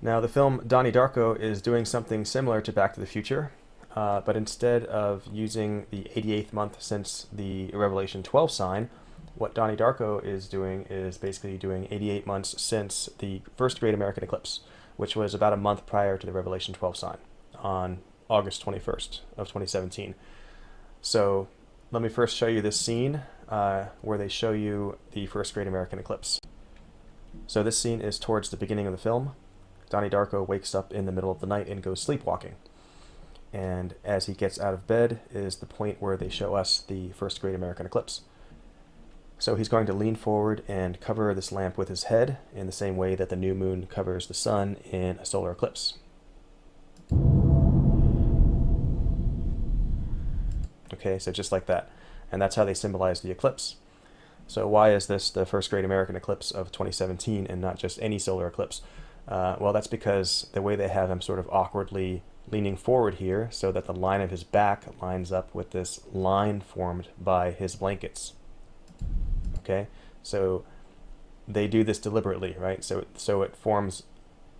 Now, the film Donnie Darko is doing something similar to Back to the Future, but instead of using the 88th month since the Revelation 12 sign, what Donnie Darko is doing is basically doing 88 months since the first great American eclipse, which was about a month prior to the Revelation 12 sign on August 21st of 2017. So let me first show you this scene where they show you the first great American eclipse. So this scene is towards the beginning of the film. Donnie Darko wakes up in the middle of the night and goes sleepwalking. And as he gets out of bed is the point where they show us the first great American eclipse. So he's going to lean forward and cover this lamp with his head in the same way that the new moon covers the sun in a solar eclipse. Okay, so just like that. And that's how they symbolize the eclipse. So why is this the first great American eclipse of 2017 and not just any solar eclipse? Well, that's because the way they have him sort of awkwardly leaning forward here so that the line of his back lines up with this line formed by his blankets. Okay, so they do this deliberately, right? So it forms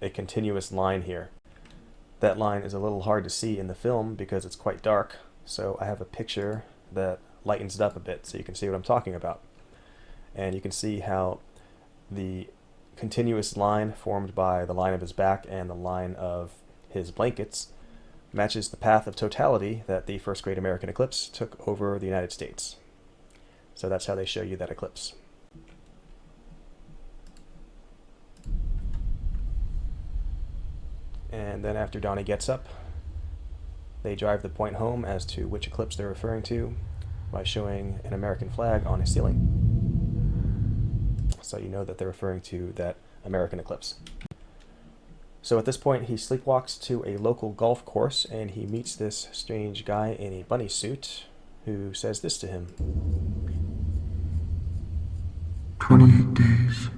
a continuous line here. That line is a little hard to see in the film because it's quite dark, so I have a picture that lightens it up a bit so you can see what I'm talking about. And you can see how the continuous line formed by the line of his back and the line of his blankets matches the path of totality that the first great American eclipse took over the United States. So that's how they show you that eclipse. And then after Donnie gets up, they drive the point home as to which eclipse they're referring to by showing an American flag on a ceiling. So you know that they're referring to that American eclipse. So at this point, he sleepwalks to a local golf course and he meets this strange guy in a bunny suit who says this to him. 28 days,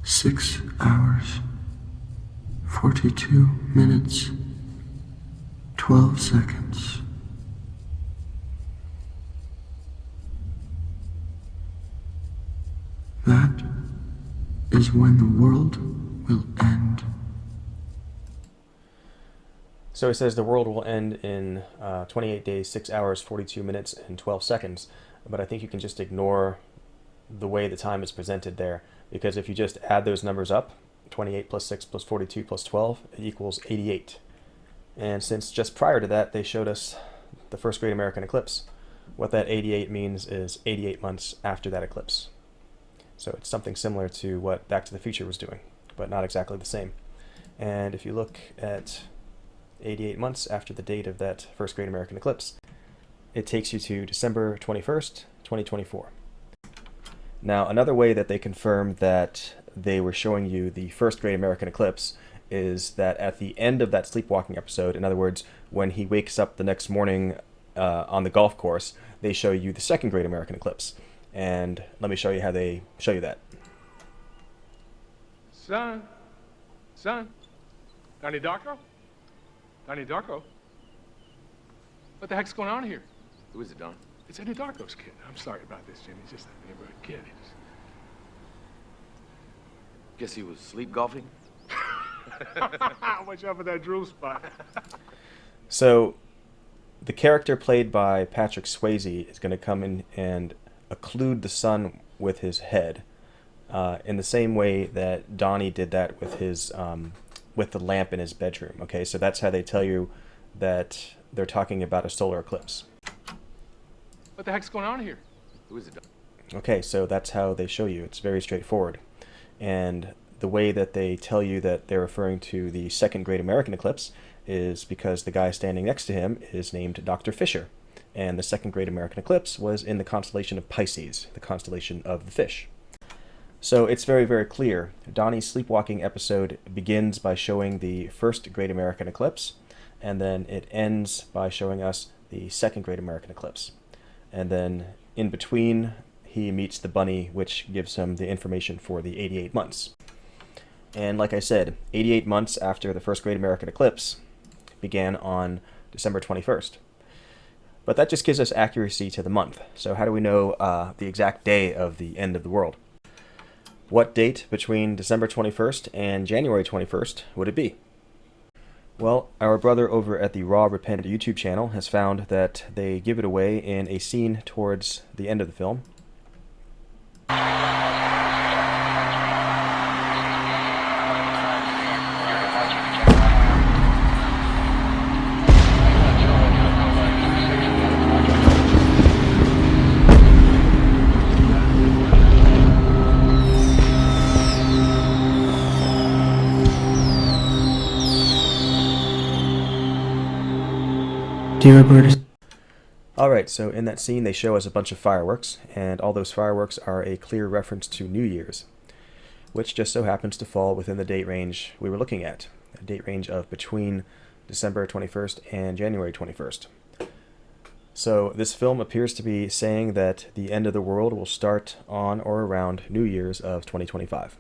6 hours, 42 minutes, 12 seconds. That is when the world will end. So he says the world will end in 28 days, 6 hours, 42 minutes, and 12 seconds. But I think you can just ignore the way the time is presented there, because if you just add those numbers up, 28 plus 6 plus 42 plus 12, it equals 88. And since just prior to that they showed us the first great American eclipse, what that 88 means is 88 months after that eclipse. So it's something similar to what Back to the Future was doing, but not exactly the same. And if you look at 88 months after the date of that first great American eclipse, it takes you to December 21st, 2024. Now, another way that they confirm that they were showing you the first great American eclipse is that at the end of that sleepwalking episode, in other words, when he wakes up the next morning on the golf course, they show you the second great American eclipse. And let me show you how they show you that. Son, Donnie Darko? Donnie Darko? What the heck's going on here? Who is it, Don? It's Donnie Darko's kid. I'm sorry about this, Jimmy. It's just a neighborhood kid. Guess he was sleep golfing? Watch out for that drool spot. So the character played by Patrick Swayze is going to come in and occlude the sun with his head, in the same way that Donnie did that with his with the lamp in his bedroom. Okay, so that's how they tell you that they're talking about a solar eclipse. What the heck's going on here? Who is it, Don? Okay, so that's how they show you. It's very straightforward. And the way that they tell you that they're referring to the second great American eclipse is because the guy standing next to him is named Dr. Fisher. And the second great American eclipse was in the constellation of Pisces, the constellation of the fish. So it's very, very clear. Donnie's sleepwalking episode begins by showing the first great American eclipse, and then it ends by showing us the second great American eclipse. And then in between, he meets the bunny, which gives him the information for the 88 months. And like I said, 88 months after the first great American eclipse began on December 21st. But that just gives us accuracy to the month. So how do we know the exact day of the end of the world? What date between December 21st and January 21st would it be? Well, our brother over at the Raw Repent YouTube channel has found that they give it away in a scene towards the end of the film. Dear Albertus, Alright, so in that scene they show us a bunch of fireworks, and all those fireworks are a clear reference to New Year's, which just so happens to fall within the date range we were looking at, a date range of between December 21st and January 21st. So this film appears to be saying that the end of the world will start on or around New Year's of 2025.